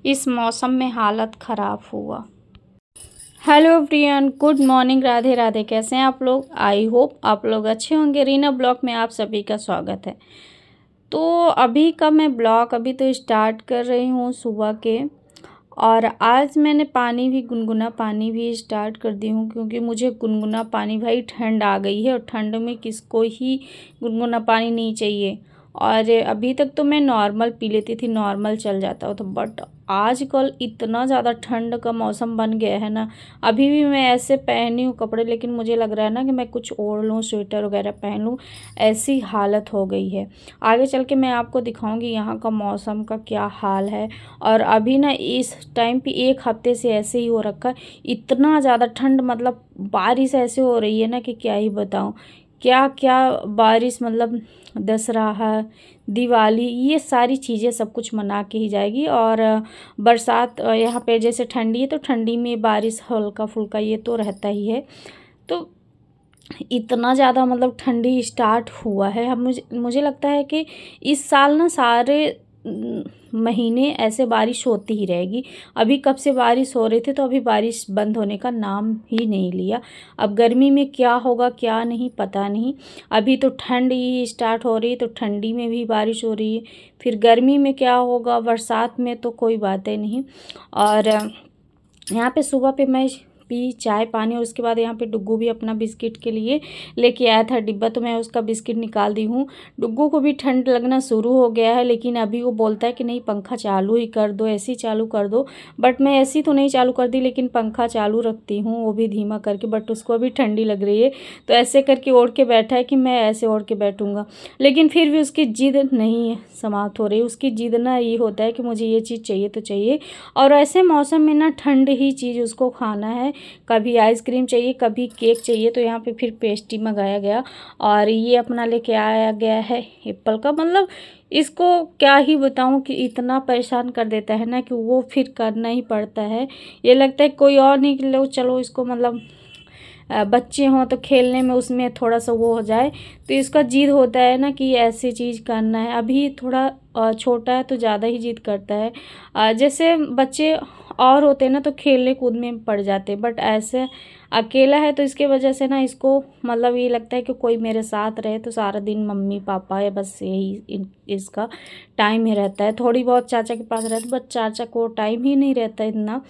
इस मौसम में हालत ख़राब हुआ। Hello everyone, good morning, Radhe Radhe. कैसे हैं आप लोग? आई होप आप लोग अच्छे होंगे। रीना ब्लॉग में आप सभी का स्वागत है। तो अभी का मैं ब्लॉग अभी तो स्टार्ट कर रही हूँ सुबह के, और आज मैंने पानी भी, गुनगुना पानी भी स्टार्ट कर दी हूँ, क्योंकि मुझे गुनगुना पानी, भाई ठंड आ गई है और ठंड में किसको ही गुनगुना पानी नहीं चाहिए। और अभी तक तो मैं नॉर्मल पी लेती थी, नॉर्मल चल जाता हो तो, बट आजकल इतना ज़्यादा ठंड का मौसम बन गया है ना। अभी भी मैं ऐसे पहनी हूँ कपड़े, लेकिन मुझे लग रहा है ना कि मैं कुछ ओढ़ लूँ, स्वेटर वगैरह पहन लूँ, ऐसी हालत हो गई है। आगे चल के मैं आपको दिखाऊंगी यहाँ का मौसम का क्या हाल है। और अभी ना इस टाइम पे 1 हफ्ते से ऐसे ही हो रखा है, इतना ज़्यादा ठंड, मतलब बारिश ऐसे हो रही है ना कि क्या ही बताऊँ। क्या क्या बारिश, मतलब दशहरा, दिवाली, ये सारी चीज़ें सब कुछ मना के ही जाएगी। और बरसात यहाँ पे जैसे ठंडी है तो ठंडी में बारिश हल्का फुल्का ये तो रहता ही है। तो इतना ज़्यादा मतलब ठंडी स्टार्ट हुआ है। अब मुझे लगता है कि इस साल ना सारे महीने ऐसे बारिश होती ही रहेगी। अभी कब से बारिश हो रही थी, तो अभी बारिश बंद होने का नाम ही नहीं लिया। अब गर्मी में क्या होगा क्या नहीं, पता नहीं। अभी तो ठंड ही स्टार्ट हो रही है, तो ठंडी में भी बारिश हो रही है। फिर गर्मी में क्या होगा, बरसात में तो कोई बात ही नहीं। और यहाँ पे सुबह पे मैं पी चाय पानी, और उसके बाद यहाँ पे डुग्गू भी अपना बिस्किट के लिए लेके आया था डिब्बा, तो मैं उसका बिस्किट निकाल दी हूँ। डुग्गू को भी ठंड लगना शुरू हो गया है, लेकिन अभी वो बोलता है कि नहीं पंखा चालू ही कर दो, ऐसे ही चालू कर दो। बट मैं ऐसी तो नहीं चालू कर दी, लेकिन पंखा चालू रखती हूँ, वो भी धीमा करके। बट उसको अभी ठंडी लग रही है, तो ऐसे करके ओढ़ के बैठा है कि मैं ऐसे ओढ़ के बैठूँगा। लेकिन फिर भी उसकी जिद नहीं समाप्त हो रही। उसकी जिद ना ये होता है कि मुझे ये चीज़ चाहिए तो चाहिए। और ऐसे मौसम में ना ठंड ही चीज़ उसको खाना है। कभी आइसक्रीम चाहिए, कभी केक चाहिए। तो यहाँ पे फिर पेस्ट्री मंगाया गया, और ये अपना लेके आया गया है एप्पल का। मतलब इसको क्या ही बताऊँ कि इतना परेशान कर देता है ना कि वो फिर करना ही पड़ता है। ये लगता है कोई और नहीं, लो चलो इसको, मतलब बच्चे हों तो खेलने में उसमें थोड़ा सा वो हो जाए, तो इसका जिद होता है ना कि ऐसी चीज़ करना है। अभी थोड़ा छोटा है तो ज़्यादा ही जिद करता है। जैसे बच्चे और होते हैं ना तो खेलने कूद में पड़ जाते हैं, बट ऐसे अकेला है तो इसके वजह से ना इसको मतलब ये लगता है कि कोई मेरे साथ रहे, तो सारा दिन मम्मी पापा या बस यही इसका टाइम ही रहता है। थोड़ी बहुत चाचा के पास रहता है, बट चाचा को टाइम ही नहीं रहता इतना।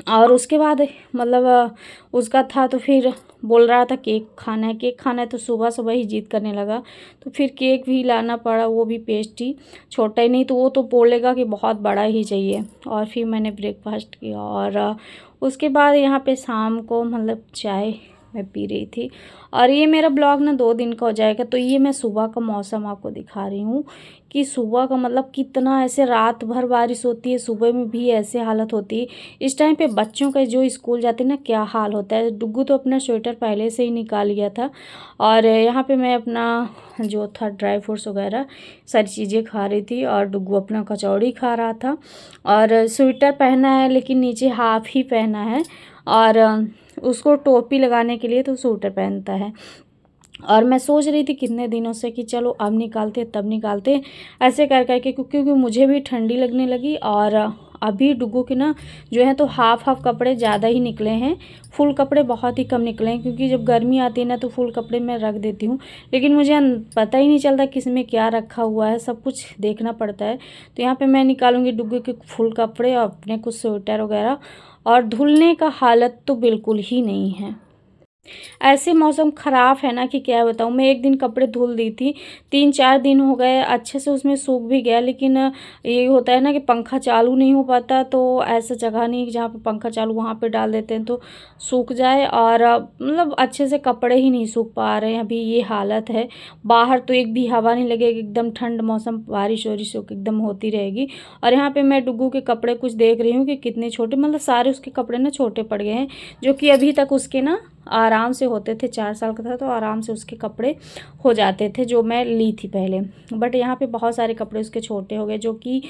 और उसके बाद मतलब उसका था, तो फिर बोल रहा था केक खाना है, केक खाना है, तो सुबह सुबह ही जिद करने लगा। तो फिर केक भी लाना पड़ा, वो भी पेस्ट्री, छोटा ही नहीं तो वो तो बोलेगा कि बहुत बड़ा ही चाहिए। और फिर मैंने ब्रेकफास्ट किया, और उसके बाद यहाँ पे शाम को मतलब चाय मैं पी रही थी। और ये मेरा ब्लॉग ना 2 दिन का हो जाएगा। तो ये मैं सुबह का मौसम आपको दिखा रही हूँ कि सुबह का मतलब कितना ऐसे रात भर बारिश होती है, सुबह में भी ऐसे हालत होती है। इस टाइम पे बच्चों का जो स्कूल जाते हैं ना, क्या हाल होता है। डुग्गू तो अपना स्वेटर पहले से ही निकाल लिया था, और यहाँ पे मैं अपना जो था ड्राई फ्रूट्स वगैरह सारी चीज़ें खा रही थी, और डुग्गू अपना कचौड़ी खा रहा था। और स्वेटर पहना है, लेकिन नीचे हाफ ही पहना है। और उसको टोपी लगाने के लिए तो स्वेटर पहनता है। और मैं सोच रही थी कितने दिनों से कि चलो अब निकालते तब निकालते, ऐसे कर करके, क्योंकि मुझे भी ठंडी लगने लगी। और अभी डुग्गू के ना जो है तो हाफ कपड़े ज़्यादा ही निकले हैं, फुल कपड़े बहुत ही कम निकले हैं। क्योंकि जब गर्मी आती है ना तो फुल कपड़े मैं रख देती हूँ, लेकिन मुझे पता ही नहीं चलता किस में क्या रखा हुआ है, सब कुछ देखना पड़ता है। तो यहाँ पे मैं निकालूंगी डुग्गू के फुल कपड़े और अपने कुछ स्वेटर वगैरह। और धुलने का हालत तो बिल्कुल ही नहीं है। ऐसे मौसम ख़राब है ना कि क्या बताऊँ। मैं एक दिन कपड़े धुल दी थी, 3-4 दिन हो गए, अच्छे से उसमें सूख भी गया। लेकिन ये होता है ना कि पंखा चालू नहीं हो पाता, तो ऐसा जगह नहीं जहाँ पे पंखा चालू, वहाँ पे डाल देते हैं तो सूख जाए। और मतलब अच्छे से कपड़े ही नहीं सूख पा रहे हैं, अभी ये हालत है। बाहर तो एक भी हवा नहीं लगेगी, एकदम ठंड मौसम, बारिश वारिश एकदम होती रहेगी। और यहाँ पे मैं डुग्गू के कपड़े कुछ देख रही हूँ कि कितने छोटे, मतलब सारे उसके कपड़े ना छोटे पड़ गए हैं, जो कि अभी तक उसके ना आराम से होते थे। 4 साल का था तो आराम से उसके कपड़े हो जाते थे जो मैं ली थी पहले। बट यहाँ पे बहुत सारे कपड़े उसके छोटे हो गए, जो कि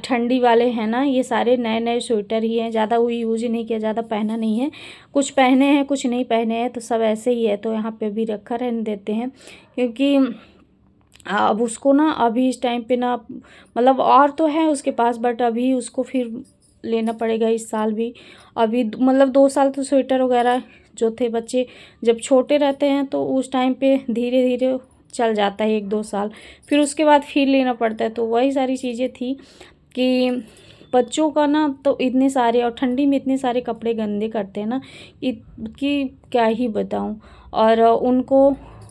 ठंडी वाले हैं ना। ये सारे नए नए स्वेटर ही हैं, ज़्यादा वो यूज नहीं किया, ज़्यादा पहना नहीं है। कुछ पहने हैं कुछ नहीं पहने हैं, तो सब ऐसे ही है। तो यहाँ पे भी रखा रहने देते हैं, क्योंकि अब उसको ना अभी इस टाइम पे ना मतलब और तो है उसके पास, बट अभी उसको फिर लेना पड़ेगा इस साल भी। अभी मतलब 2 साल तो स्वेटर वगैरह जो थे बच्चे जब छोटे रहते हैं तो उस टाइम पे धीरे धीरे चल जाता है 1-2 साल, फिर उसके बाद फिर लेना पड़ता है। तो वही सारी चीज़ें थी कि बच्चों का ना तो इतने सारे, और ठंडी में इतने सारे कपड़े गंदे करते हैं ना कि क्या ही बताऊं। और उनको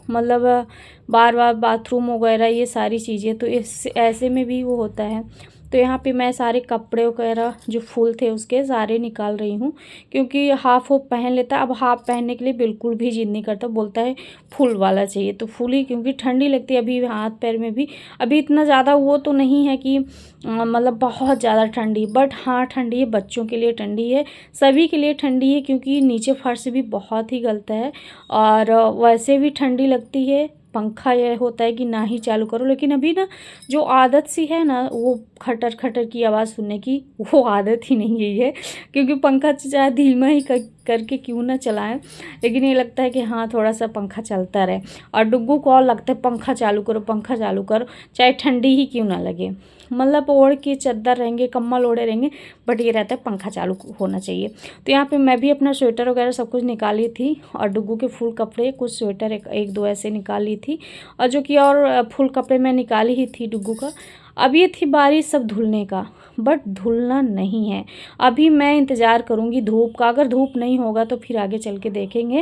मतलब बार बार बाथरूम वगैरह ये सारी चीज़ें, तो इस ऐसे में भी वो होता है। तो यहाँ पे मैं सारे कपड़े वगैरह जो फुल थे उसके सारे निकाल रही हूँ, क्योंकि हाफ वो पहन लेता है। अब हाफ पहनने के लिए बिल्कुल भी जिद नहीं करता, बोलता है फुल वाला चाहिए। तो फुल ही, क्योंकि ठंडी लगती है अभी हाथ पैर में भी। अभी इतना ज़्यादा वो तो नहीं है कि मतलब बहुत ज़्यादा ठंडी, बट हाँ ठंडी है, बच्चों के लिए ठंडी है, सभी के लिए ठंडी है, क्योंकि नीचे फर्श भी बहुत ही गलता है और वैसे भी ठंडी लगती है। पंखा ये होता है कि ना ही चालू करो, लेकिन अभी ना जो आदत सी है ना वो खटर खटर की आवाज़ सुनने की, वो आदत ही नहीं गई है। क्योंकि पंखा चाहे धीमा ही करके क्यों ना चलाएं, लेकिन ये लगता है कि हाँ थोड़ा सा पंखा चलता रहे। और डुग्गू को और लगता है पंखा चालू करो, पंखा चालू करो, चाहे ठंडी ही क्यों ना लगे। मतलब ओढ़ के चद्दर रहेंगे, कंबल ओढ़े रहेंगे, बट ये रहता है पंखा चालू होना चाहिए। तो यहाँ पे मैं भी अपना स्वेटर वगैरह सब कुछ निकाली थी, और डुग्गू के फुल कपड़े कुछ स्वेटर एक दो ऐसे निकाल ली थी, और जो कि और फुल कपड़े मैं निकाली ही थी डुग्गू का। अब ये थी बारिश सब धुलने का, बट धुलना नहीं है। अभी मैं इंतज़ार करूँगी धूप का, अगर धूप नहीं होगा तो फिर आगे चल के देखेंगे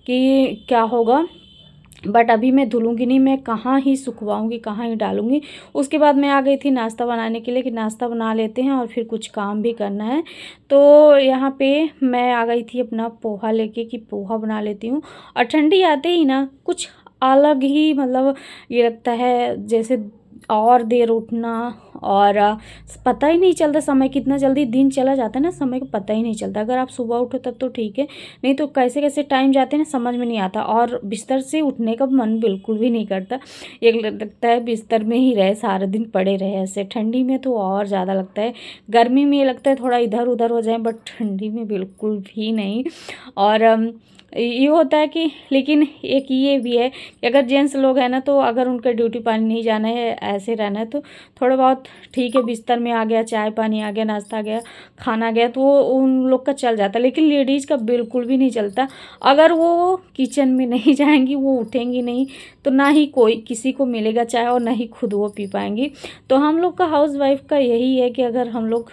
कि क्या होगा। बट अभी मैं धुलूँगी नहीं, मैं कहाँ ही सुखवाऊँगी, कहाँ ही डालूँगी। उसके बाद मैं आ गई थी नाश्ता बनाने के लिए कि नाश्ता बना लेते हैं और फिर कुछ काम भी करना है। तो यहाँ पे मैं आ गई थी अपना पोहा लेके कि पोहा बना लेती हूँ। और ठंडी आते ही ना कुछ अलग ही मतलब ये लगता है जैसे और देर उठना, और पता ही नहीं चलता समय कितना जल्दी दिन चला जाता है ना, समय का पता ही नहीं चलता। अगर आप सुबह उठो तब तो ठीक है, नहीं तो कैसे कैसे टाइम जाते हैं ना समझ में नहीं आता, और बिस्तर से उठने का मन बिल्कुल भी नहीं करता। ये लगता है बिस्तर में ही रहे सारा दिन, पड़े रहे ऐसे। ठंडी में तो और ज़्यादा लगता है, गर्मी में ये लगता है थोड़ा इधर उधर हो जाए, बट ठंडी में बिल्कुल भी नहीं। और ये होता है कि, लेकिन एक ये भी है कि अगर जेंट्स लोग हैं ना, तो अगर उनका ड्यूटी पानी नहीं जाना है, ऐसे रहना है, तो थोड़ा बहुत ठीक है, बिस्तर में आ गया, चाय पानी आ गया, नाश्ता आ गया, खाना आ गया, तो वो उन लोग का चल जाता है। लेकिन लेडीज़ का बिल्कुल भी नहीं चलता। अगर वो किचन में नहीं जाएंगी, वो उठेंगी नहीं, तो ना ही कोई किसी को मिलेगा चाय, और ना ही खुद वो पी पाएंगी। तो हम लोग का हाउस वाइफ का यही है कि अगर हम लोग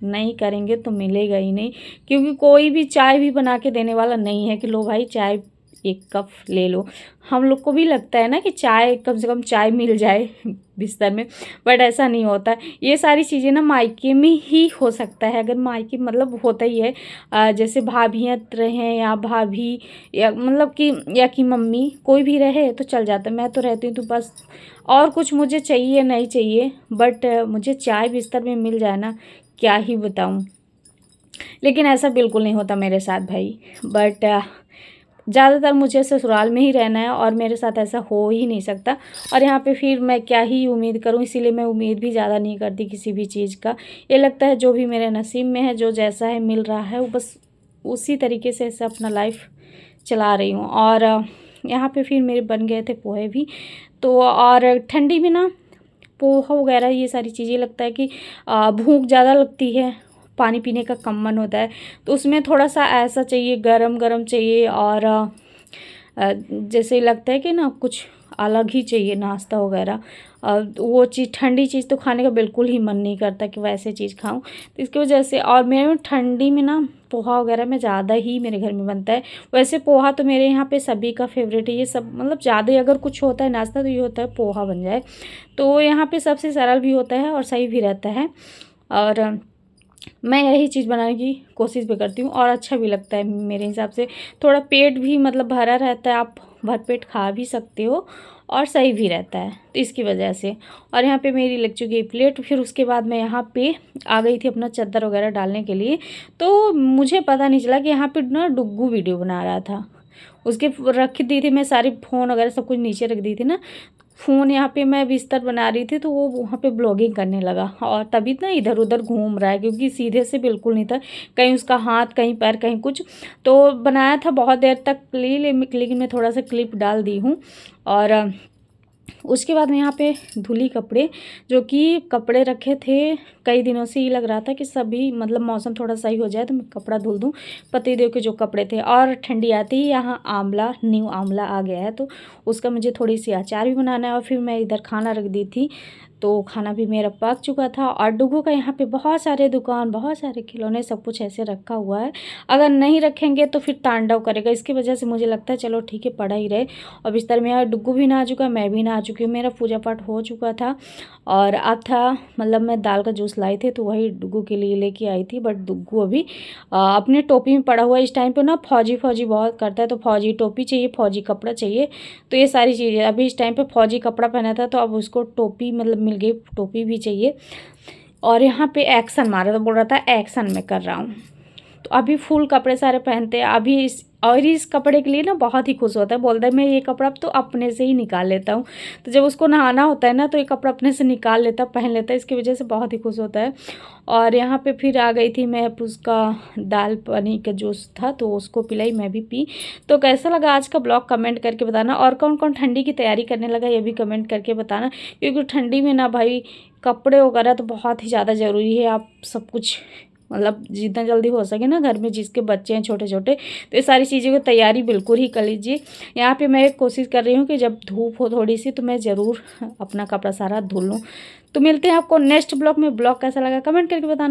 नहीं करेंगे तो मिलेगा ही नहीं, क्योंकि कोई भी चाय भी बना के देने वाला नहीं है कि लो भाई चाय 1 कप ले लो। हम लोग को भी लगता है ना कि चाय कम से कम चाय मिल जाए बिस्तर में, बट ऐसा नहीं होता। ये सारी चीज़ें ना मायके में ही हो सकता है, अगर मायके मतलब होता ही है, जैसे भाभियाँ रहें या भाभी, या मतलब कि या कि मम्मी, कोई भी रहे तो चल जाता है। मैं तो रहती हूँ तो बस और कुछ मुझे चाहिए नहीं चाहिए, बट मुझे चाय बिस्तर में मिल जाए ना, क्या ही बताऊँ। लेकिन ऐसा बिल्कुल नहीं होता मेरे साथ भाई, बट ज़्यादातर मुझे ससुराल में ही रहना है और मेरे साथ ऐसा हो ही नहीं सकता। और यहाँ पे फिर मैं क्या ही उम्मीद करूँ, इसीलिए मैं उम्मीद भी ज़्यादा नहीं करती किसी भी चीज़ का। ये लगता है जो भी मेरे नसीब में है, जो जैसा है मिल रहा है, वो बस उसी तरीके से ऐसे अपना लाइफ चला रही हूँ। और यहाँ पे फिर मेरे बन गए थे पोहे भी। तो और ठंडी में ना पोहा वगैरह ये सारी चीज़ें लगता है कि भूख ज़्यादा लगती है, पानी पीने का कम मन होता है, तो उसमें थोड़ा सा ऐसा चाहिए, गरम गरम चाहिए। और जैसे लगता है कि ना कुछ अलग ही चाहिए नाश्ता वगैरह। वो चीज़ ठंडी चीज़ तो खाने का बिल्कुल ही मन नहीं करता कि वैसे चीज़ खाऊं, तो इसकी वजह से। और मेरे ठंडी में ना पोहा वगैरह में ज़्यादा ही मेरे घर में बनता है। वैसे पोहा तो मेरे यहाँ पे सभी का फेवरेट है, ये सब मतलब ज़्यादा अगर कुछ होता है नाश्ता तो ये होता है पोहा बन जाए। तो यहाँ पे सबसे सरल भी होता है और सही भी रहता है, और मैं यही चीज़ बनाने की कोशिश भी करती हूँ, और अच्छा भी लगता है मेरे हिसाब से। थोड़ा पेट भी मतलब भरा रहता है, आप भरपेट खा भी सकते हो, और सही भी रहता है, तो इसकी वजह से। और यहाँ पे मेरी लग चुकी है प्लेट। फिर उसके बाद मैं यहाँ पे आ गई थी अपना चादर वगैरह डालने के लिए। तो मुझे पता नहीं चला कि यहाँ पे ना डुग्गू वीडियो बना रहा था, उसके रख दी थी मैं सारी फ़ोन वगैरह सब कुछ नीचे रख दी थी ना, फ़ोन यहाँ पे मैं बिस्तर बना रही थी, तो वो वहाँ पे ब्लॉगिंग करने लगा। और तभी ना इधर उधर घूम रहा है, क्योंकि सीधे से बिल्कुल नहीं था, कहीं उसका हाथ कहीं पैर कहीं कुछ। तो बनाया था बहुत देर तक, लेकिन मैं थोड़ा सा क्लिप डाल दी हूँ। और उसके बाद में यहाँ पे धुली कपड़े, जो कि कपड़े रखे थे कई दिनों से, ये लग रहा था कि सभी मतलब मौसम थोड़ा सही हो जाए तो मैं कपड़ा धुल दूँ, पतिदेव के जो कपड़े थे। और ठंडी आती ही यहाँ आंवला, न्यू आंवला आ गया है, तो उसका मुझे थोड़ी सी अचार भी बनाना है। और फिर मैं इधर खाना रख दी थी, तो खाना भी मेरा पक चुका था। और डुगू का यहाँ पे बहुत सारे दुकान, बहुत सारे खिलौने, सब कुछ ऐसे रखा हुआ है। अगर नहीं रखेंगे तो फिर तांडव करेगा, इसकी वजह से मुझे लगता है चलो ठीक है पड़ा ही रहे। और बिस्तर में यार डुगू भी नहा चुका, मैं भी नहा चुकी हूँ, मेरा पूजा पाठ हो चुका था। और अब था मतलब मैं दाल का जूस लाई थी, तो वही डुगू के लिए लेके आई थी। बट डुगू अभी अपने टोपी में पड़ा हुआ है। इस टाइम पे ना फौजी फौजी बहुत करता है, तो फौजी टोपी चाहिए, फौजी कपड़ा चाहिए, तो ये सारी चीज़ें। अभी इस टाइम पे फौजी कपड़ा पहना था, तो अब उसको टोपी मतलब मिल गई, टोपी भी चाहिए। और यहाँ पे एक्शन मारा, तो बोल रहा था एक्शन में कर रहा हूँ। तो अभी फुल कपड़े सारे पहनते हैं अभी इस कपड़े के लिए ना बहुत ही खुश होता है, बोलता है मैं ये कपड़ा अब तो अपने से ही निकाल लेता हूँ। तो जब उसको नहाना होता है ना, तो ये कपड़ा अपने से निकाल लेता, पहन लेता है, इसकी वजह से बहुत ही खुश होता है। और यहाँ पे फिर आ गई थी मैं, उसका दाल पानी का जूस था, तो उसको पिलाई, मैं भी पी। तो कैसा लगा आज का ब्लॉग कमेंट करके बताना। और कौन कौन ठंडी की तैयारी करने लगा ये भी कमेंट करके बताना, क्योंकि ठंडी में ना भाई कपड़े वगैरह तो बहुत ही ज़्यादा ज़रूरी है। आप सब कुछ मतलब जितना जल्दी हो सके ना, घर में जिसके बच्चे हैं छोटे छोटे, तो ये सारी चीज़ों की तैयारी बिल्कुल ही कर लीजिए। यहाँ पे मैं कोशिश कर रही हूँ कि जब धूप हो थोड़ी सी, तो मैं ज़रूर अपना कपड़ा सारा धुल लूँ। तो मिलते हैं आपको नेक्स्ट ब्लॉग में। ब्लॉग कैसा लगा कमेंट करके बताना।